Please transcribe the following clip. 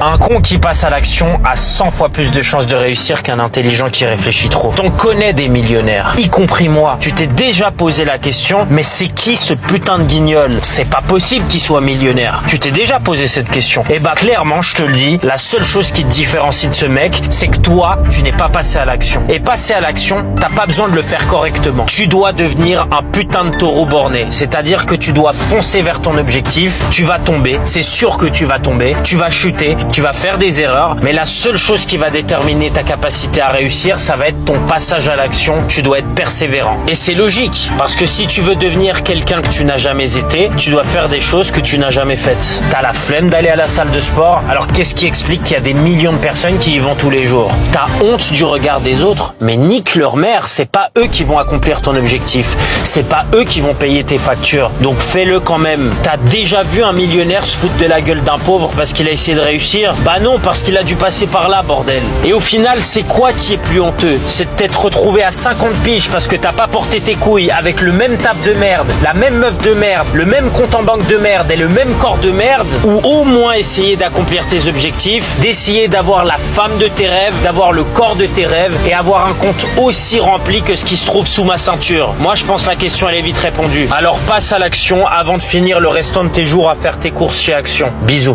Un con qui passe à l'action a 100 fois plus de chances de réussir qu'un intelligent qui réfléchit trop. T'en connais des millionnaires, y compris moi. Tu t'es déjà posé la question, mais c'est qui ce putain de guignol? C'est pas possible qu'il soit millionnaire. Tu t'es déjà posé cette question? Eh bah clairement, je te le dis, la seule chose qui te différencie de ce mec, c'est que toi, tu n'es pas passé à l'action. Et passer à l'action, t'as pas besoin de le faire correctement. Tu dois devenir un putain de taureau borné. C'est-à-dire que tu dois foncer vers ton objectif, tu vas tomber, c'est sûr que tu vas tomber, tu vas chuter, tu vas faire des erreurs, mais la seule chose qui va déterminer ta capacité à réussir, ça va être ton passage à l'action. Tu dois être persévérant. Et c'est logique, parce que si tu veux devenir quelqu'un que tu n'as jamais été, tu dois faire des choses que tu n'as jamais faites. T'as la flemme d'aller à la salle de sport, alors qu'est-ce qui explique qu'il y a des millions de personnes qui y vont tous les jours? T'as honte du regard des autres, mais nique leur mère, c'est pas eux qui vont accomplir ton objectif, c'est pas eux qui vont payer tes factures, donc fais-le quand même. T'as déjà vu un millionnaire se foutre de la gueule d'un pauvre parce qu'il a essayé de réussir? Bah non, parce qu'il a dû passer par là, bordel. Et au final, c'est quoi qui est plus honteux? C'est de t'être retrouvé à 50 piges parce que t'as pas porté tes couilles avec le même taf de merde, la même meuf de merde, le même compte en banque de merde et le même corps de merde, ou au moins essayer d'accomplir tes objectifs, d'essayer d'avoir la femme de tes rêves, d'avoir le corps de tes rêves et avoir un compte aussi rempli que ce qui se trouve sous ma ceinture? Moi, je pense que la question, elle est vite répondue. Alors passe à l'action avant de finir le restant de tes jours à faire tes courses chez Action. Bisous.